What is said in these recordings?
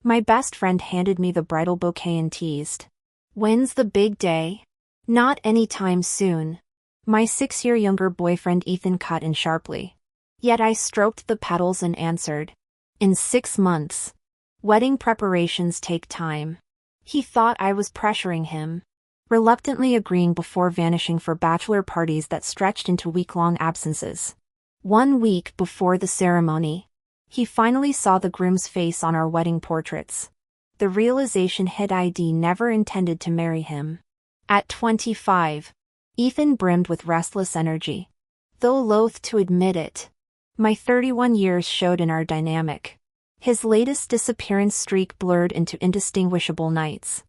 My best friend handed me the bridal bouquet and teased. When's the big day? Not anytime soon. My 6-year younger boyfriend Ethan cut in sharply. Yet I stroked the petals and answered. In 6 months. Wedding preparations take time. He thought I was pressuring him, reluctantly agreeing before vanishing for bachelor parties that stretched into week-long absences. 1 week before the ceremony, he finally saw the groom's face on our wedding portraits. The realization hit I'd never intended to marry him. At 25, Ethan brimmed with restless energy. Though loath to admit it, my 31 years showed in our dynamic. His latest disappearance streak blurred into indistinguishable nights.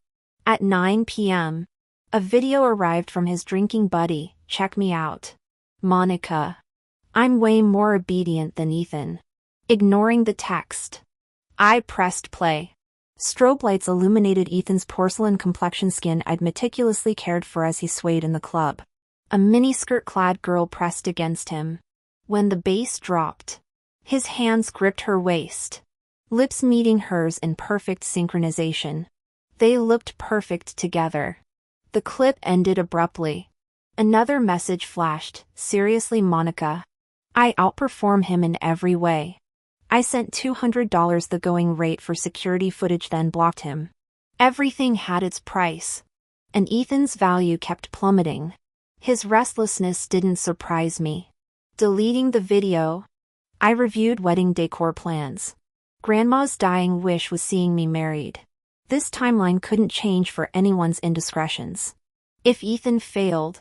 At 9 p.m., a video arrived from his drinking buddy. Check me out. Monica. I'm way more obedient than Ethan. Ignoring the text, I pressed play. Strobe lights illuminated Ethan's porcelain complexion skin I'd meticulously cared for as he swayed in the club. A miniskirt-clad girl pressed against him. When the bass dropped, his hands gripped her waist, lips meeting hers in perfect synchronization. They looked perfect together. The clip ended abruptly. Another message flashed. Seriously, Monica? I outperform him in every way. I sent $200 the going rate for security footage, then blocked him. Everything had its price, and Ethan's value kept plummeting. His restlessness didn't surprise me. Deleting the video, I reviewed wedding decor plans. Grandma's dying wish was seeing me married. This timeline couldn't change for anyone's indiscretions. If Ethan failed,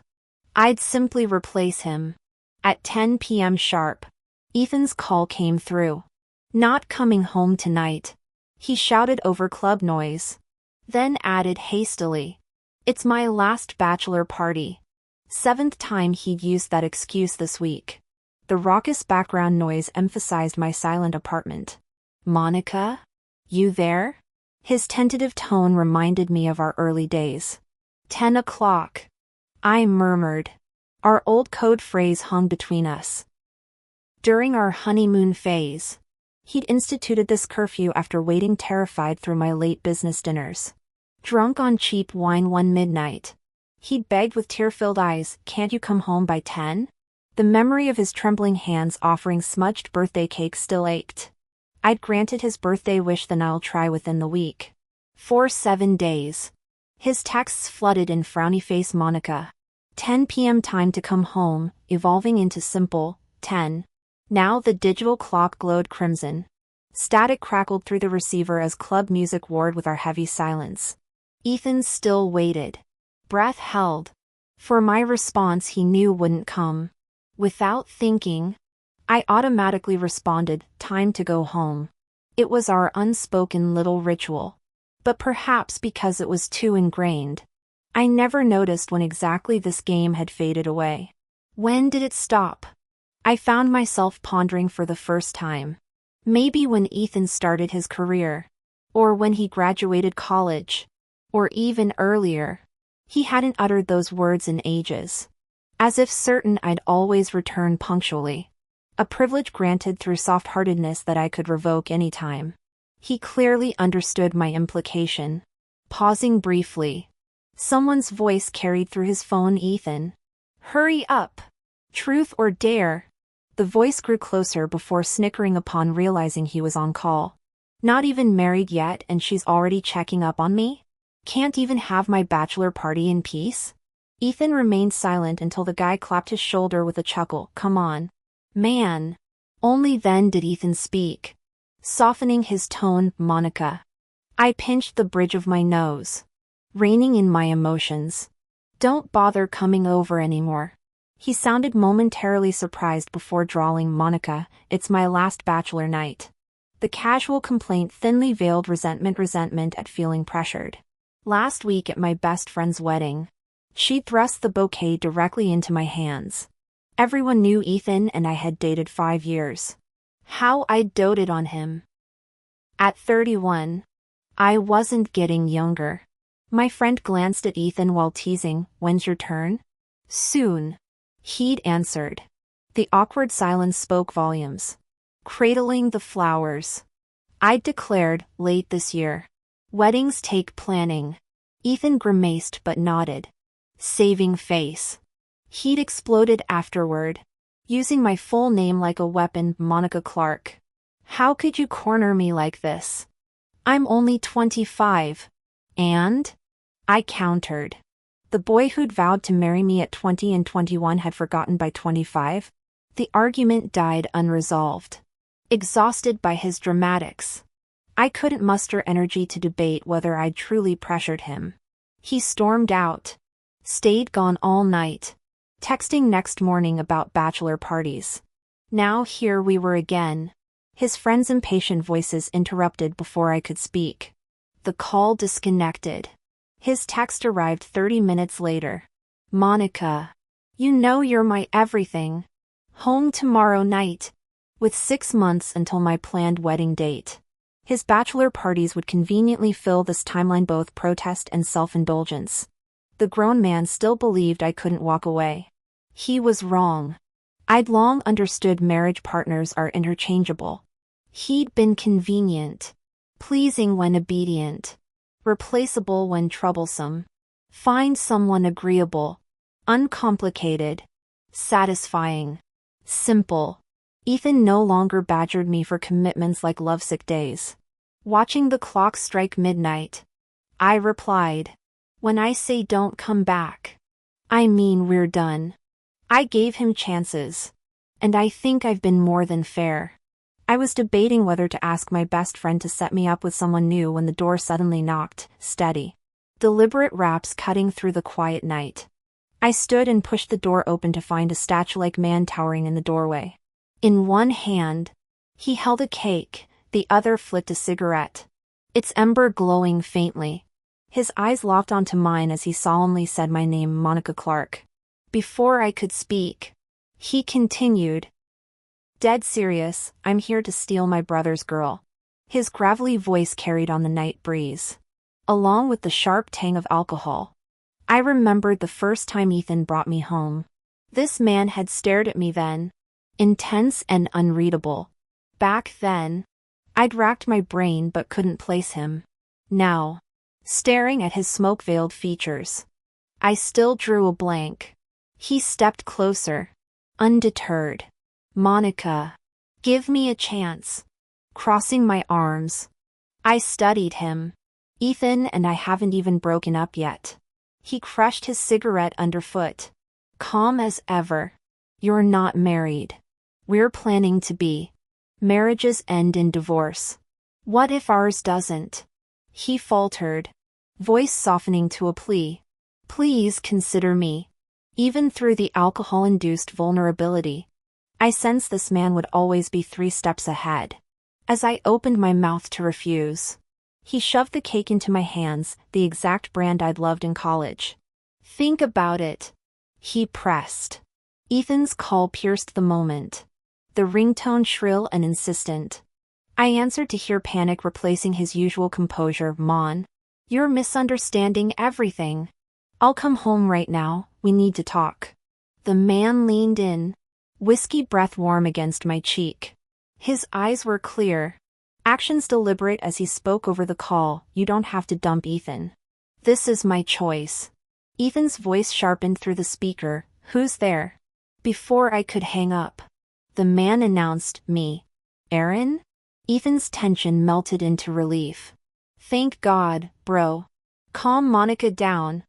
I'd simply replace him. At 10 p.m. sharp, Ethan's call came through. Not coming home tonight, he shouted over club noise. Then added hastily, it's my last bachelor party. 7th time he'd used that excuse this week. The raucous background noise emphasized my silent apartment. Monica? You there? His tentative tone reminded me of our early days. 10 o'clock. I murmured. Our old code phrase hung between us. During our honeymoon phase, he'd instituted this curfew after waiting terrified through my late business dinners. Drunk on cheap wine one midnight, he'd begged with tear-filled eyes, can't you come home by 10? The memory of his trembling hands offering smudged birthday cake still ached. I'd granted his birthday wish, then I'll try within the week. For 7 days. His texts flooded in frowny face Monica. 10 p.m. time to come home, evolving into simple, 10. Now the digital clock glowed crimson. Static crackled through the receiver as club music warred with our heavy silence. Ethan still waited. Breath held. For my response he knew wouldn't come. Without thinking, I automatically responded, time to go home. It was our unspoken little ritual. But perhaps because it was too ingrained, I never noticed when exactly this game had faded away. When did it stop? I found myself pondering for the first time. Maybe when Ethan started his career. Or when he graduated college. Or even earlier. He hadn't uttered those words in ages. As if certain I'd always return punctually. A privilege granted through soft-heartedness that I could revoke anytime. He clearly understood my implication. Pausing briefly, someone's voice carried through his phone. Ethan. Hurry up. Truth or dare? The voice grew closer before snickering upon realizing he was on call. Not even married yet and she's already checking up on me? Can't even have my bachelor party in peace? Ethan remained silent until the guy clapped his shoulder with a chuckle. Come on, man. Only then did Ethan speak, softening his tone. Monica. I pinched the bridge of my nose, reining in my emotions. Don't bother coming over anymore. He sounded momentarily surprised before drawling. Monica, it's my last bachelor night. The casual complaint thinly veiled resentment at feeling pressured. Last week at my best friend's wedding, she thrust the bouquet directly into my hands. Everyone knew Ethan and I had dated 5 years. How I'd doted on him. At 31, I wasn't getting younger. My friend glanced at Ethan while teasing, when's your turn? Soon. He'd answered. The awkward silence spoke volumes. Cradling the flowers. I declared, late this year. Weddings take planning. Ethan grimaced but nodded. Saving face. He'd exploded afterward, using my full name like a weapon, Monica Clark. How could you corner me like this? I'm only 25. And? I countered. The boy who'd vowed to marry me at 20 and 21 had forgotten by 25. The argument died unresolved. Exhausted by his dramatics, I couldn't muster energy to debate whether I'd truly pressured him. He stormed out. Stayed gone all night. Texting next morning about bachelor parties. Now here we were again. His friends' impatient voices interrupted before I could speak. The call disconnected. His text arrived 30 minutes later. Monica. You know you're my everything. Home tomorrow night. With 6 months until my planned wedding date. His bachelor parties would conveniently fill this timeline, both protest and self-indulgence. The grown man still believed I couldn't walk away. He was wrong. I'd long understood marriage partners are interchangeable. He'd been convenient. Pleasing when obedient. Replaceable when troublesome. Find someone agreeable. Uncomplicated. Satisfying. Simple. Ethan no longer badgered me for commitments like lovesick days. Watching the clock strike midnight, I replied, when I say don't come back, I mean we're done. I gave him chances. And I think I've been more than fair. I was debating whether to ask my best friend to set me up with someone new when the door suddenly knocked, steady. Deliberate raps cutting through the quiet night. I stood and pushed the door open to find a statue-like man towering in the doorway. In one hand, he held a cake, the other flicked a cigarette. Its ember glowing faintly. His eyes locked onto mine as he solemnly said my name, Monica Clark. Before I could speak, he continued. Dead serious, I'm here to steal my brother's girl. His gravelly voice carried on the night breeze, along with the sharp tang of alcohol. I remembered the first time Ethan brought me home. This man had stared at me then, intense and unreadable. Back then, I'd racked my brain but couldn't place him. Now, staring at his smoke-veiled features, I still drew a blank. He stepped closer, undeterred. Monica, give me a chance. Crossing my arms, I studied him. Ethan and I haven't even broken up yet. He crushed his cigarette underfoot. Calm as ever. You're not married. We're planning to be. Marriages end in divorce. What if ours doesn't? He faltered, voice softening to a plea. Please consider me. Even through the alcohol-induced vulnerability, I sensed this man would always be 3 steps ahead. As I opened my mouth to refuse, he shoved the cake into my hands, the exact brand I'd loved in college. Think about it. He pressed. Ethan's call pierced the moment. The ringtone shrill and insistent. I answered to hear panic replacing his usual composure. Mon, you're misunderstanding everything. I'll come home right now, we need to talk. The man leaned in, whiskey breath warm against my cheek. His eyes were clear, actions deliberate as he spoke over the call. You don't have to dump Ethan. This is my choice. Ethan's voice sharpened through the speaker. Who's there? Before I could hang up, the man announced, me. Aaron? Ethan's tension melted into relief. Thank God, bro. Calm Monica down.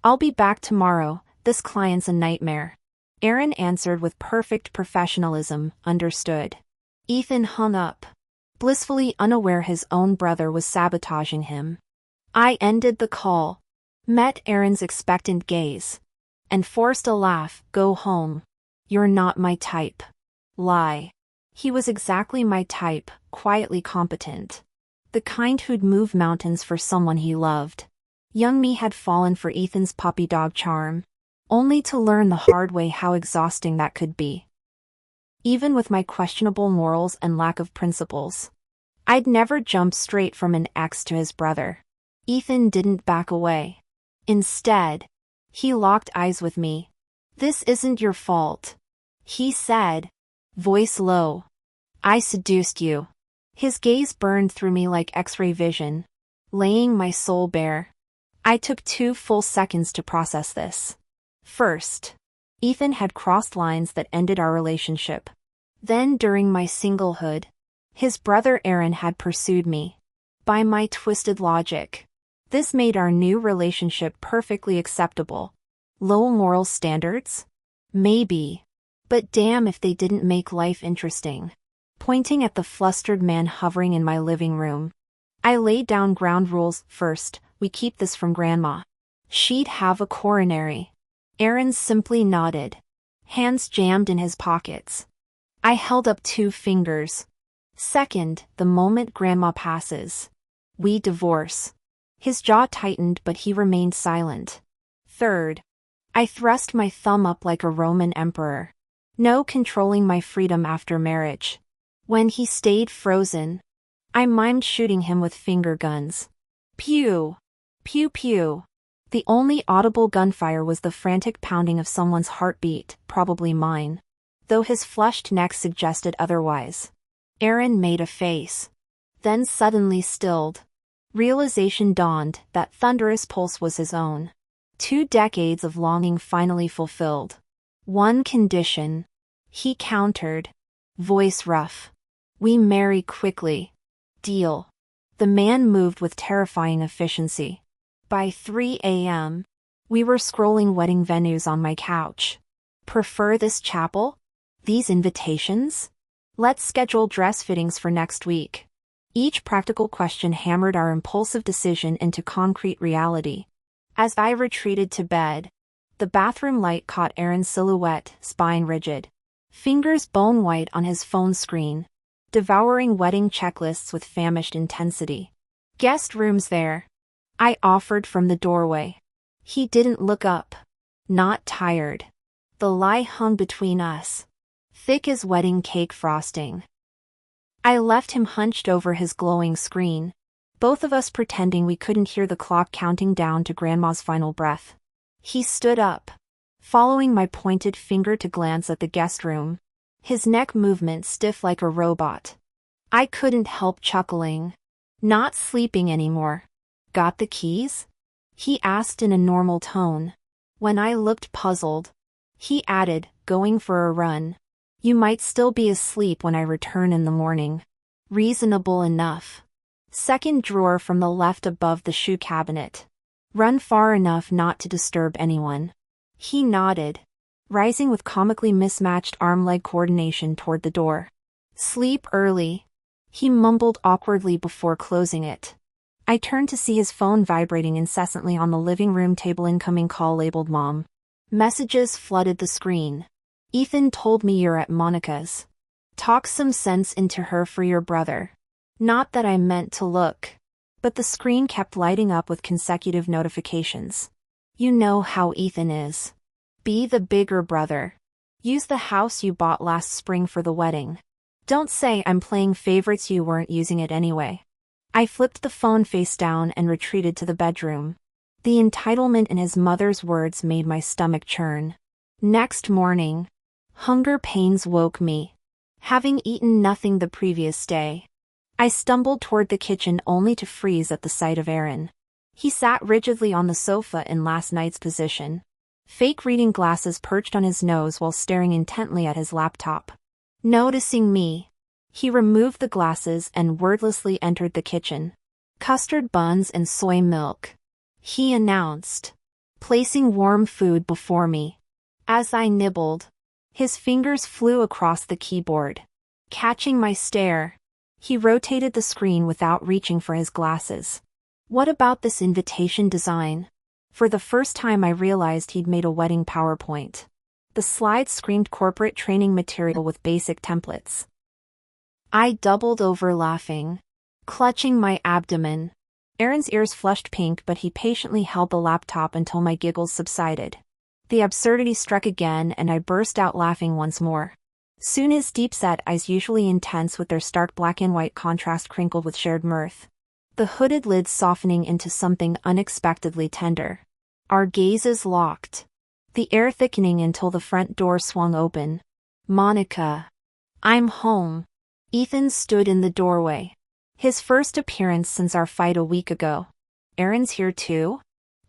I'll be back tomorrow, this client's a nightmare. Aaron answered with perfect professionalism. Understood. Ethan hung up, blissfully unaware his own brother was sabotaging him. I ended the call, met Aaron's expectant gaze, and forced a laugh. Go home. You're not my type. Lie. He was exactly my type, quietly competent. The kind who'd move mountains for someone he loved. Young me had fallen for Ethan's puppy dog charm, only to learn the hard way how exhausting that could be. Even with my questionable morals and lack of principles, I'd never jump straight from an ex to his brother. Ethan didn't back away. Instead, he locked eyes with me. This isn't your fault, he said, voice low. I seduced you. His gaze burned through me like X-ray vision, laying my soul bare. I took 2 full seconds to process this. First, Ethan had crossed lines that ended our relationship. Then during my singlehood, his brother Aaron had pursued me. By my twisted logic, this made our new relationship perfectly acceptable. Low moral standards? Maybe. But damn if they didn't make life interesting. Pointing at the flustered man hovering in my living room, I laid down ground rules. First, we keep this from Grandma. She'd have a coronary. Aaron simply nodded, hands jammed in his pockets. I held up 2 fingers. Second, the moment Grandma passes, we divorce. His jaw tightened, but he remained silent. Third, I thrust my thumb up like a Roman emperor. No controlling my freedom after marriage. When he stayed frozen, I mimed shooting him with finger guns. Pew! Pew pew! The only audible gunfire was the frantic pounding of someone's heartbeat, probably mine, though his flushed neck suggested otherwise. Aaron made a face, then suddenly stilled. Realization dawned that thunderous pulse was his own. 2 decades of longing finally fulfilled. One condition, he countered, voice rough. We marry quickly. Deal. The man moved with terrifying efficiency. By 3 a.m., we were scrolling wedding venues on my couch. Prefer this chapel? These invitations? Let's schedule dress fittings for next week. Each practical question hammered our impulsive decision into concrete reality. As I retreated to bed, the bathroom light caught Aaron's silhouette, spine rigid, fingers bone white on his phone screen, devouring wedding checklists with famished intensity. Guest rooms there, I offered from the doorway. He didn't look up. Not tired. The lie hung between us, thick as wedding cake frosting. I left him hunched over his glowing screen, both of us pretending we couldn't hear the clock counting down to Grandma's final breath. He stood up, following my pointed finger to glance at the guest room, his neck movement stiff like a robot. I couldn't help chuckling. Not sleeping anymore. Got the keys? He asked in a normal tone. When I looked puzzled, he added, going for a run. You might still be asleep when I return in the morning. Reasonable enough. Second drawer from the left above the shoe cabinet. Run far enough not to disturb anyone. He nodded, rising with comically mismatched arm-leg coordination toward the door. Sleep early, he mumbled awkwardly before closing it. I turned to see his phone vibrating incessantly on the living room table. Incoming call labeled Mom. Messages flooded the screen. Ethan told me you're at Monica's. Talk some sense into her for your brother. Not that I meant to look, but the screen kept lighting up with consecutive notifications. You know how Ethan is. Be the bigger brother. Use the house you bought last spring for the wedding. Don't say I'm playing favorites, you weren't using it anyway. I flipped the phone face down and retreated to the bedroom. The entitlement in his mother's words made my stomach churn. Next morning, hunger pains woke me. Having eaten nothing the previous day, I stumbled toward the kitchen only to freeze at the sight of Aaron. He sat rigidly on the sofa in last night's position, fake reading glasses perched on his nose while staring intently at his laptop. Noticing me, he removed the glasses and wordlessly entered the kitchen. Custard buns and soy milk, he announced, placing warm food before me. As I nibbled, his fingers flew across the keyboard. Catching my stare, he rotated the screen without reaching for his glasses. What about this invitation design? For the first time I realized he'd made a wedding PowerPoint. The slides screamed corporate training material with basic templates. I doubled over laughing, clutching my abdomen. Aaron's ears flushed pink, but he patiently held the laptop until my giggles subsided. The absurdity struck again and I burst out laughing once more. Soon his deep-set eyes, usually intense with their stark black and white contrast, crinkled with shared mirth, the hooded lids softening into something unexpectedly tender. Our gazes locked, the air thickening until the front door swung open. Monica. I'm home. Ethan stood in the doorway. His first appearance since our fight a week ago. Aaron's here too?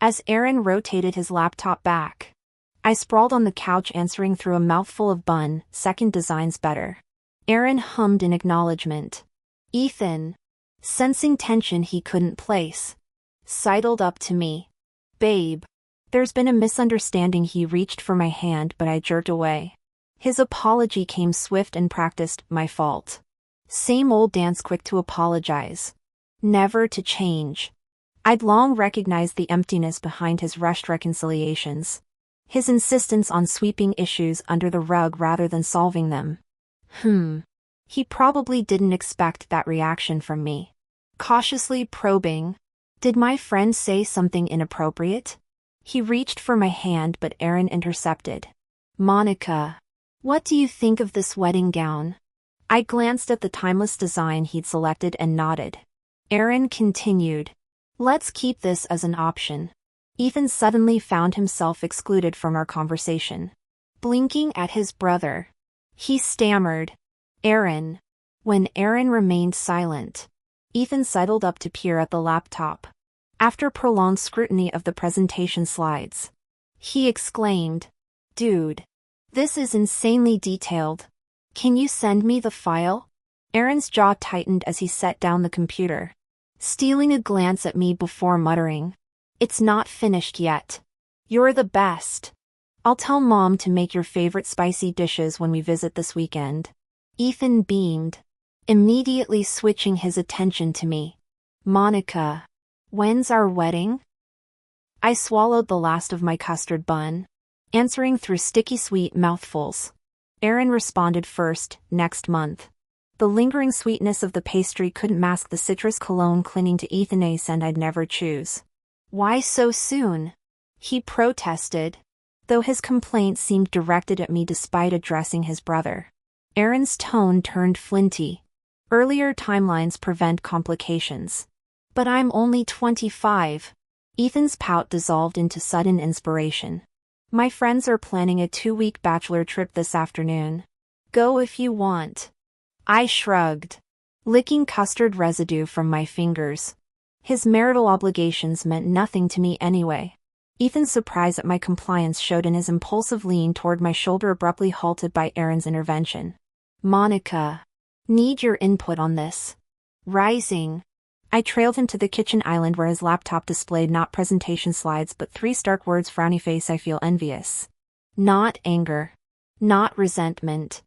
As Aaron rotated his laptop back, I sprawled on the couch answering through a mouthful of bun, second design's better. Aaron hummed in acknowledgement. Ethan, sensing tension he couldn't place, sidled up to me. Babe, there's been a misunderstanding. He reached for my hand but I jerked away. His apology came swift and practiced, my fault. Same old dance, quick to apologize, never to change. I'd long recognized the emptiness behind his rushed reconciliations. His insistence on sweeping issues under the rug rather than solving them. He probably didn't expect that reaction from me. Cautiously probing, did my friend say something inappropriate? He reached for my hand but Aaron intercepted. Monica, what do you think of this wedding gown? I glanced at the timeless design he'd selected and nodded. Aaron continued. Let's keep this as an option. Ethan suddenly found himself excluded from our conversation. Blinking at his brother, he stammered, Aaron. When Aaron remained silent, Ethan sidled up to peer at the laptop. After prolonged scrutiny of the presentation slides, he exclaimed, Dude, this is insanely detailed. Can you send me the file? Aaron's jaw tightened as he set down the computer, stealing a glance at me before muttering, It's not finished yet. You're the best. I'll tell Mom to make your favorite spicy dishes when we visit this weekend. Ethan beamed, immediately switching his attention to me. Monica, when's our wedding? I swallowed the last of my custard bun, answering through sticky sweet mouthfuls. Aaron responded first, next month. The lingering sweetness of the pastry couldn't mask the citrus cologne clinging to Ethan's scent I'd never choose. Why so soon? He protested, though his complaint seemed directed at me despite addressing his brother. Aaron's tone turned flinty. Earlier timelines prevent complications. But I'm only 25. Ethan's pout dissolved into sudden inspiration. My friends are planning a 2-week bachelor trip this afternoon. Go if you want. I shrugged, licking custard residue from my fingers. His marital obligations meant nothing to me anyway. Ethan's surprise at my compliance showed in his impulsive lean toward my shoulder, abruptly halted by Aaron's intervention. Monica, need your input on this. Rising, I trailed him to the kitchen island where his laptop displayed not presentation slides but 3 stark words: frowny face, I feel envious. Not anger. Not resentment.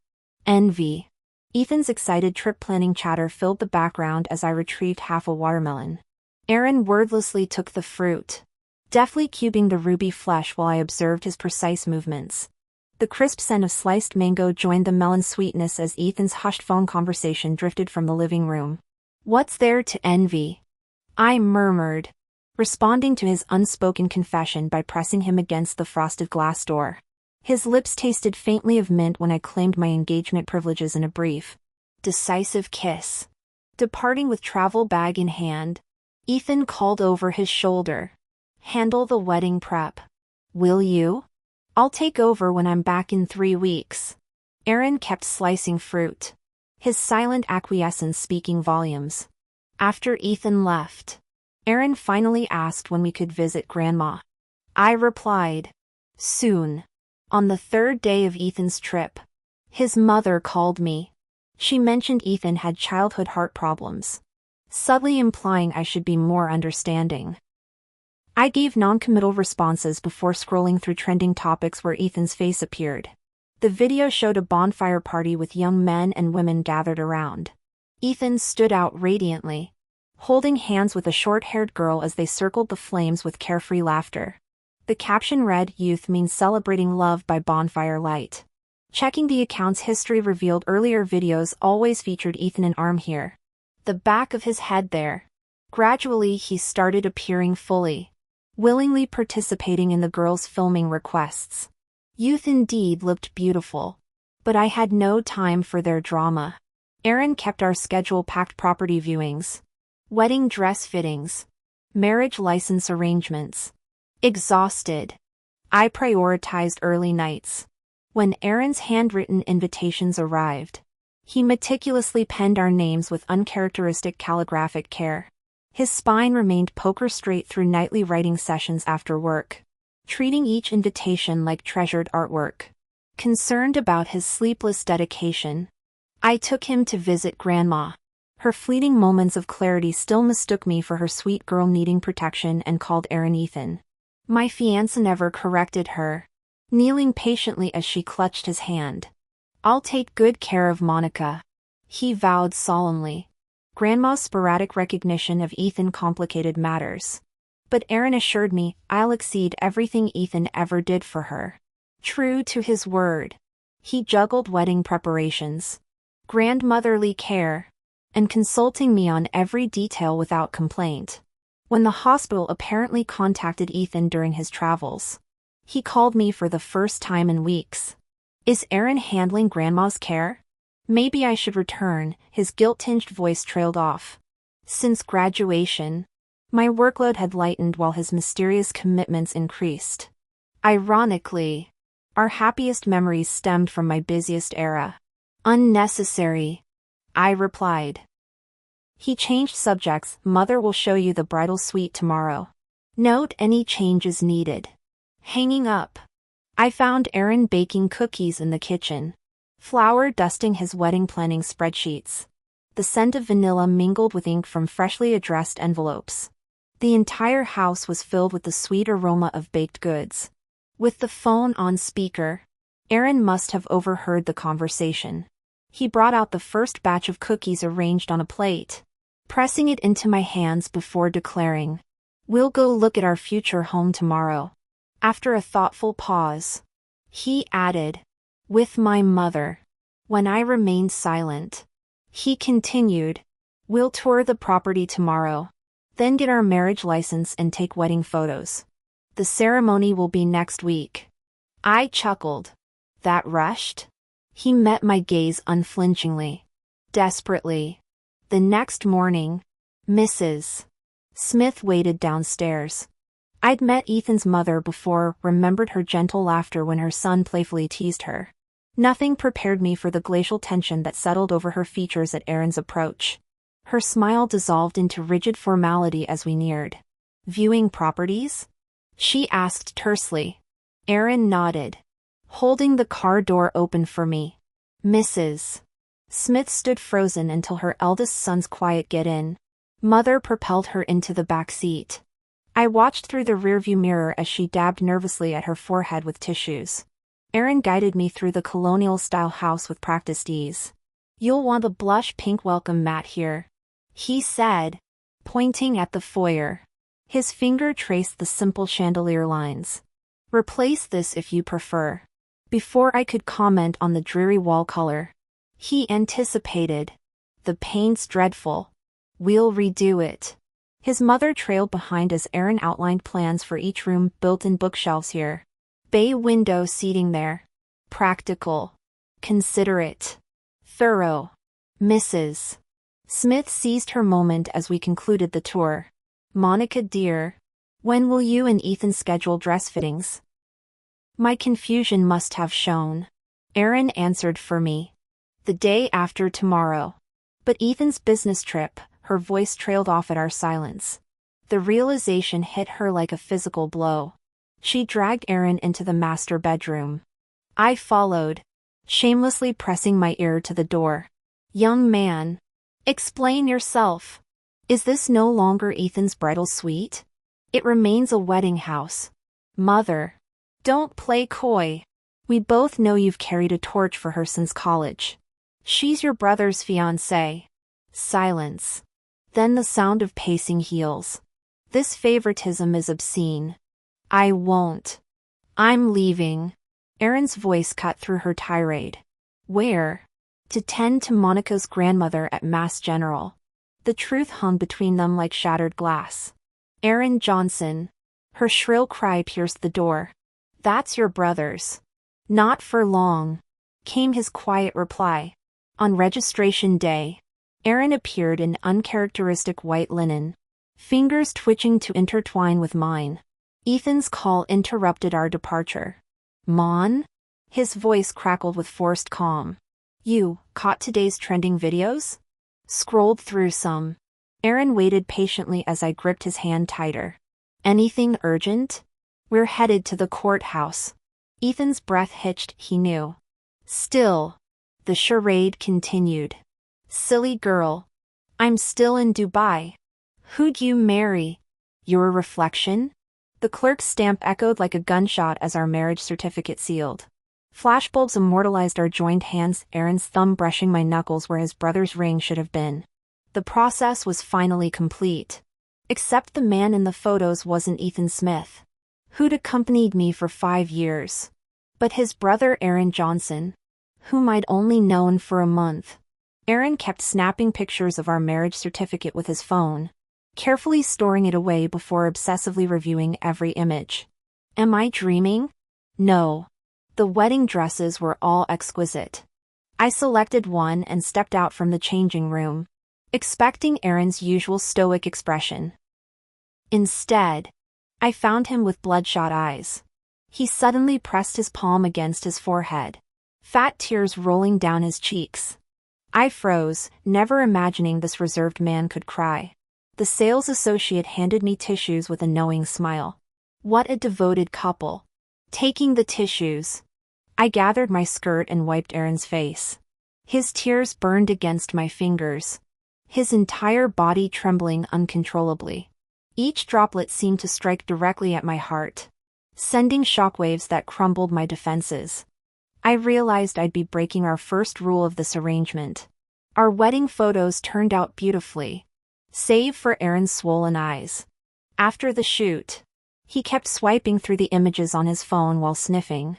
Envy. Ethan's excited trip planning chatter filled the background as I retrieved half a watermelon. Aaron wordlessly took the fruit, deftly cubing the ruby flesh while I observed his precise movements. The crisp scent of sliced mango joined the melon sweetness as Ethan's hushed phone conversation drifted from the living room. What's there to envy? I murmured, responding to his unspoken confession by pressing him against the frosted glass door. His lips tasted faintly of mint when I claimed my engagement privileges in a brief, decisive kiss. Departing with travel bag in hand, Ethan called over his shoulder. Handle the wedding prep. Will you? I'll take over when I'm back in 3 weeks. Aaron kept slicing fruit, his silent acquiescence speaking volumes. After Ethan left, Aaron finally asked when we could visit Grandma. I replied, soon. On the 3rd day of Ethan's trip, his mother called me. She mentioned Ethan had childhood heart problems, subtly implying I should be more understanding. I gave non-committal responses before scrolling through trending topics where Ethan's face appeared. The video showed a bonfire party with young men and women gathered around. Ethan stood out radiantly, holding hands with a short-haired girl as they circled the flames with carefree laughter. The caption read, "Youth means celebrating love by bonfire light." Checking the account's history revealed earlier videos always featured Ethan in arm here, the back of his head there. Gradually he started appearing fully, willingly participating in the girls' filming requests. Youth indeed looked beautiful, but I had no time for their drama. Aaron kept our schedule packed: property viewings, wedding dress fittings, marriage license arrangements. Exhausted, I prioritized early nights. When Aaron's handwritten invitations arrived, He meticulously penned our names with uncharacteristic calligraphic care. His spine remained poker straight through nightly writing sessions after work, treating each invitation like treasured artwork. Concerned about his sleepless dedication, I took him to visit Grandma. Her fleeting moments of clarity still mistook me for her sweet girl needing protection and called Aaron Ethan. My fiancé never corrected her, kneeling patiently as she clutched his hand. "I'll take good care of Monica," he vowed solemnly. Grandma's sporadic recognition of Ethan complicated matters. But Aaron assured me, "I'll exceed everything Ethan ever did for her." True to his word, he juggled wedding preparations, grandmotherly care, and consulting me on every detail without complaint. When the hospital apparently contacted Ethan during his travels, he called me for the first time in weeks. "Is Aaron handling Grandma's care? Maybe I should return," his guilt-tinged voice trailed off. Since graduation, my workload had lightened while his mysterious commitments increased. Ironically, our happiest memories stemmed from my busiest era. "Unnecessary," I replied. He changed subjects. "Mother will show you the bridal suite tomorrow. Note any changes needed." Hanging up, I found Aaron baking cookies in the kitchen, flour dusting his wedding planning spreadsheets. The scent of vanilla mingled with ink from freshly addressed envelopes. The entire house was filled with the sweet aroma of baked goods. With the phone on speaker, Aaron must have overheard the conversation. He brought out the first batch of cookies arranged on a plate, pressing it into my hands before declaring, "We'll go look at our future home tomorrow." After a thoughtful pause, he added, "With my mother." When I remained silent, he continued, "We'll tour the property tomorrow, then get our marriage license and take wedding photos. The ceremony will be next week." I chuckled. "That rushed?" He met my gaze unflinchingly, desperately. The next morning, Mrs. Smith waited downstairs. I'd met Ethan's mother before, remembered her gentle laughter when her son playfully teased her. Nothing prepared me for the glacial tension that settled over her features at Aaron's approach. Her smile dissolved into rigid formality as we neared. "Viewing properties?" she asked tersely. Aaron nodded, holding the car door open for me. Mrs. Smith stood frozen until her eldest son's quiet get-in. Mother propelled her into the back seat. I watched through the rearview mirror as she dabbed nervously at her forehead with tissues. Aaron guided me through the colonial-style house with practiced ease. "You'll want a blush pink welcome mat here," he said, pointing at the foyer. His finger traced the simple chandelier lines. "Replace this if you prefer." Before I could comment on the dreary wall color, he anticipated, "The paint's dreadful. We'll redo it." His mother trailed behind as Aaron outlined plans for each room. "Built-in bookshelves here. Bay window seating there. Practical. Considerate. Thorough." Mrs. Smith seized her moment as we concluded the tour. "Monica dear, when will you and Ethan schedule dress fittings?" My confusion must have shown. Aaron answered for me. "The day after tomorrow." "But Ethan's business trip," her voice trailed off at our silence. The realization hit her like a physical blow. She dragged Aaron into the master bedroom. I followed, shamelessly pressing my ear to the door. "Young man, explain yourself. Is this no longer Ethan's bridal suite? It remains a wedding house." "Mother, don't play coy. We both know you've carried a torch for her since college. She's your brother's fiancée." Silence. Then the sound of pacing heels. "This favoritism is obscene." "I won't. I'm leaving." Aaron's voice cut through her tirade. "Where?" "To tend to Monica's grandmother at Mass General." The truth hung between them like shattered glass. "Aaron Johnson." Her shrill cry pierced the door. "That's your brother's." "Not for long," came his quiet reply. On registration day, Aaron appeared in uncharacteristic white linen, fingers twitching to intertwine with mine. Ethan's call interrupted our departure. "Mon?" His voice crackled with forced calm. You caught today's trending videos? Scrolled through some. Aaron waited patiently as I gripped his hand tighter. Anything urgent? We're headed to the courthouse. Ethan's breath hitched, he knew. Still, the charade continued. Silly girl. I'm still in Dubai. Who'd you marry? Your reflection? The clerk's stamp echoed like a gunshot as our marriage certificate sealed. Flashbulbs immortalized our joined hands, Aaron's thumb brushing my knuckles where his brother's ring should have been. The process was finally complete. Except the man in the photos wasn't Ethan Smith, who'd accompanied me for 5 years, but his brother Aaron Johnson, whom I'd only known for a month. Aaron kept snapping pictures of our marriage certificate with his phone, carefully storing it away before obsessively reviewing every image. Am I dreaming? No. The wedding dresses were all exquisite. I selected one and stepped out from the changing room, expecting Aaron's usual stoic expression. Instead, I found him with bloodshot eyes. He suddenly pressed his palm against his forehead, fat tears rolling down his cheeks. I froze, never imagining this reserved man could cry. The sales associate handed me tissues with a knowing smile. What a devoted couple. Taking the tissues, I gathered my skirt and wiped Aaron's face. His tears burned against my fingers, his entire body trembling uncontrollably. Each droplet seemed to strike directly at my heart, sending shockwaves that crumbled my defenses. I realized I'd be breaking our first rule of this arrangement. Our wedding photos turned out beautifully, save for Aaron's swollen eyes. After the shoot, he kept swiping through the images on his phone while sniffing.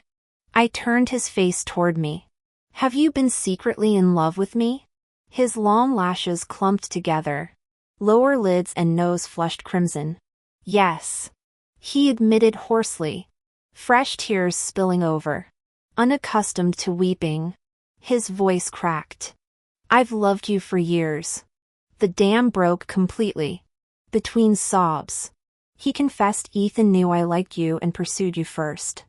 I turned his face toward me. Have you been secretly in love with me? His long lashes clumped together, lower lids and nose flushed crimson. Yes, he admitted hoarsely, fresh tears spilling over. Unaccustomed to weeping, his voice cracked. I've loved you for years. The dam broke completely. Between sobs, he confessed Ethan knew I liked you and pursued you first.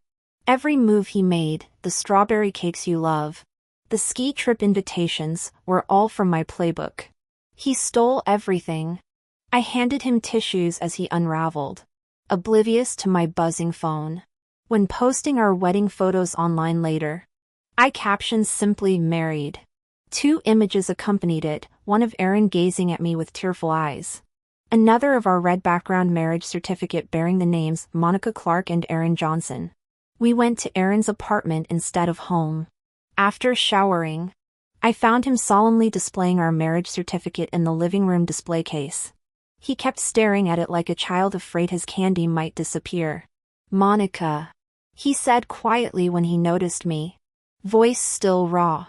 Every move he made, the strawberry cakes you love, the ski trip invitations, were all from my playbook. He stole everything. I handed him tissues as he unraveled, oblivious to my buzzing phone. When posting our wedding photos online later, I captioned simply married. 2 images accompanied it, one of Aaron gazing at me with tearful eyes, another of our red background marriage certificate bearing the names Monica Clark and Aaron Johnson. We went to Aaron's apartment instead of home. After showering, I found him solemnly displaying our marriage certificate in the living room display case. He kept staring at it like a child afraid his candy might disappear. Monica, he said quietly when he noticed me, voice still raw.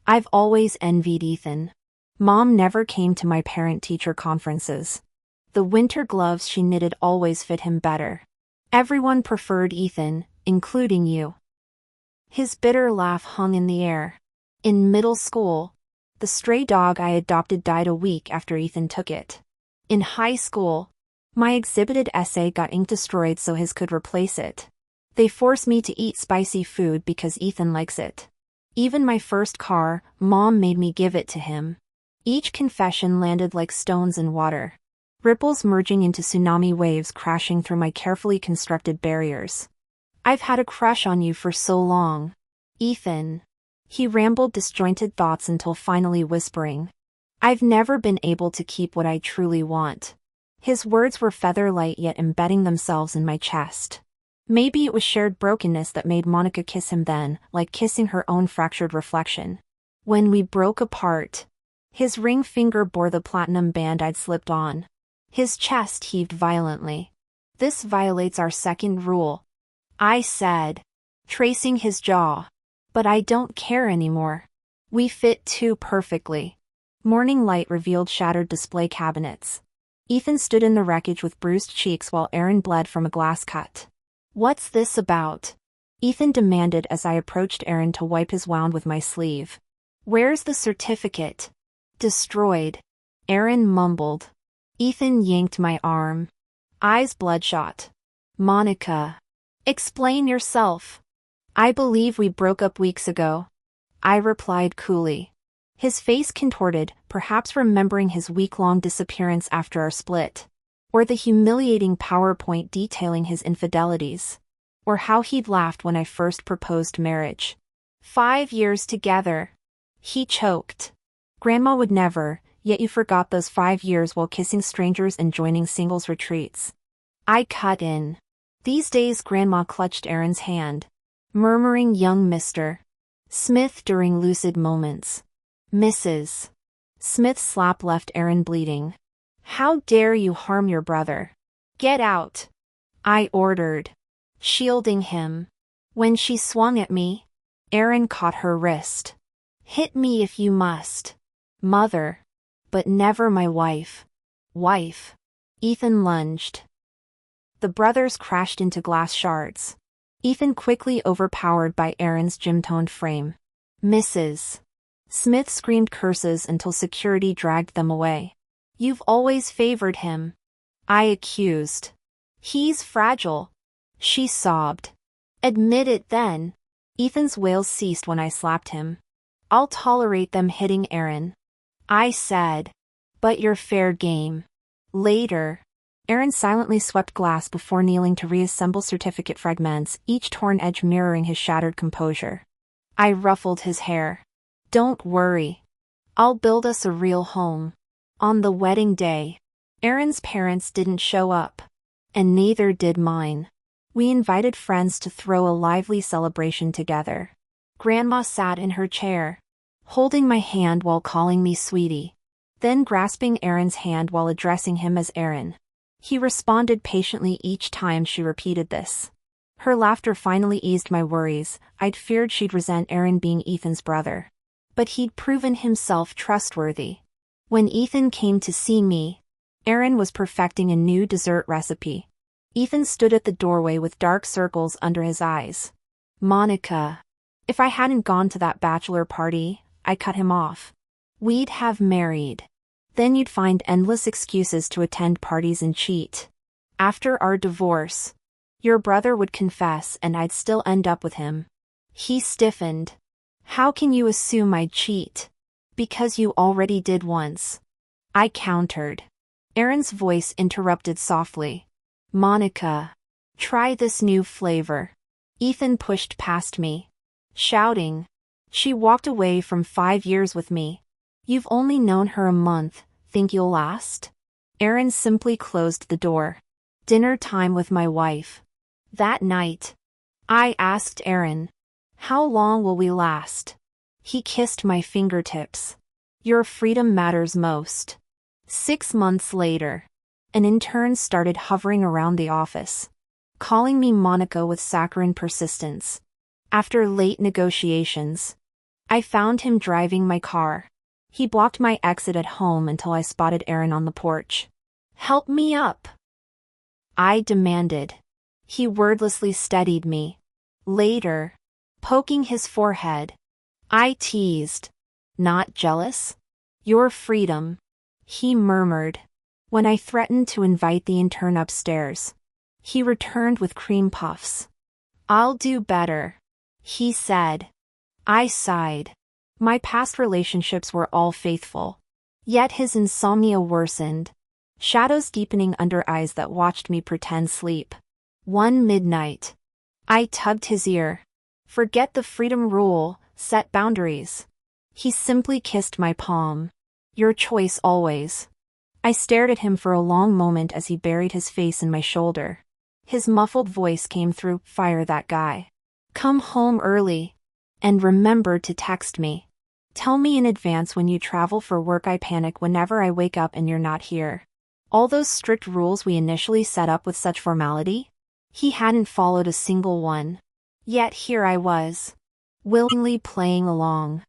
I've always envied Ethan. Mom never came to my parent-teacher conferences. The winter gloves she knitted always fit him better. Everyone preferred Ethan, including you. His bitter laugh hung in the air. In middle school, the stray dog I adopted died a week after Ethan took it. In high school, my exhibited essay got ink destroyed so his could replace it. They forced me to eat spicy food because Ethan likes it. Even my first car, Mom made me give it to him. Each confession landed like stones in water, ripples merging into tsunami waves crashing through my carefully constructed barriers. I've had a crush on you for so long, Ethan. He rambled disjointed thoughts until finally whispering, I've never been able to keep what I truly want. His words were feather-light yet embedding themselves in my chest. Maybe it was shared brokenness that made Monica kiss him then, like kissing her own fractured reflection. When we broke apart, his ring finger bore the platinum band I'd slipped on. His chest heaved violently. This violates our second rule, I said, tracing his jaw. But I don't care anymore. We fit too perfectly. Morning light revealed shattered display cabinets. Ethan stood in the wreckage with bruised cheeks while Aaron bled from a glass cut. What's this about? Ethan demanded as I approached Aaron to wipe his wound with my sleeve. Where's the certificate? Destroyed, Aaron mumbled. Ethan yanked my arm, eyes bloodshot. Monica, explain yourself. I believe we broke up weeks ago. I replied coolly. His face contorted, perhaps remembering his week-long disappearance after our split. Or the humiliating PowerPoint detailing his infidelities. Or how he'd laughed when I first proposed marriage. 5 years together. He choked. Grandma would never, yet you forgot those 5 years while kissing strangers and joining singles retreats. I cut in. These days Grandma clutched Aaron's hand, murmuring young Mr. Smith during lucid moments. Mrs. Smith's slap left Aaron bleeding. How dare you harm your brother? Get out, I ordered, shielding him. When she swung at me, Aaron caught her wrist. Hit me if you must, mother, but never my wife. Wife. Ethan lunged. The brothers crashed into glass shards. Ethan quickly overpowered by Aaron's gym-toned frame. Mrs. Smith screamed curses until security dragged them away. You've always favored him, I accused. He's fragile, she sobbed. Admit it then. Ethan's wails ceased when I slapped him. I'll tolerate them hitting Aaron, I said. But you're fair game. Later. Aaron silently swept glass before kneeling to reassemble certificate fragments, each torn edge mirroring his shattered composure. I ruffled his hair. Don't worry. I'll build us a real home. On the wedding day, Aaron's parents didn't show up. And neither did mine. We invited friends to throw a lively celebration together. Grandma sat in her chair, holding my hand while calling me sweetie, then grasping Aaron's hand while addressing him as Aaron. He responded patiently each time she repeated this. Her laughter finally eased my worries. I'd feared she'd resent Aaron being Ethan's brother. But he'd proven himself trustworthy. When Ethan came to see me, Aaron was perfecting a new dessert recipe. Ethan stood at the doorway with dark circles under his eyes. Monica. If I hadn't gone to that bachelor party, I cut him off. We'd have married. Then you'd find endless excuses to attend parties and cheat. After our divorce, your brother would confess and I'd still end up with him. He stiffened. How can you assume I'd cheat? Because you already did once, I countered. Aaron's voice interrupted softly. Monica. Try this new flavor. Ethan pushed past me, shouting. She walked away from 5 years with me. You've only known her a month, think you'll last? Aaron simply closed the door. Dinner time with my wife. That night, I asked Aaron, how long will we last? He kissed my fingertips. Your freedom matters most. 6 months later, an intern started hovering around the office, calling me Monica with saccharine persistence. After late negotiations, I found him driving my car. He blocked my exit at home until I spotted Aaron on the porch. Help me up, I demanded. He wordlessly steadied me. Later, poking his forehead, I teased. Not jealous? Your freedom, he murmured. When I threatened to invite the intern upstairs, he returned with cream puffs. I'll do better, he said. I sighed. My past relationships were all faithful. Yet his insomnia worsened, shadows deepening under eyes that watched me pretend sleep. One midnight, I tugged his ear. Forget the freedom rule, set boundaries. He simply kissed my palm. Your choice always. I stared at him for a long moment as he buried his face in my shoulder. His muffled voice came through, fire that guy. Come home early. And remember to text me. Tell me in advance when you travel for work. I panic whenever I wake up and you're not here. All those strict rules we initially set up with such formality? He hadn't followed a single one. Yet here I was, willingly playing along.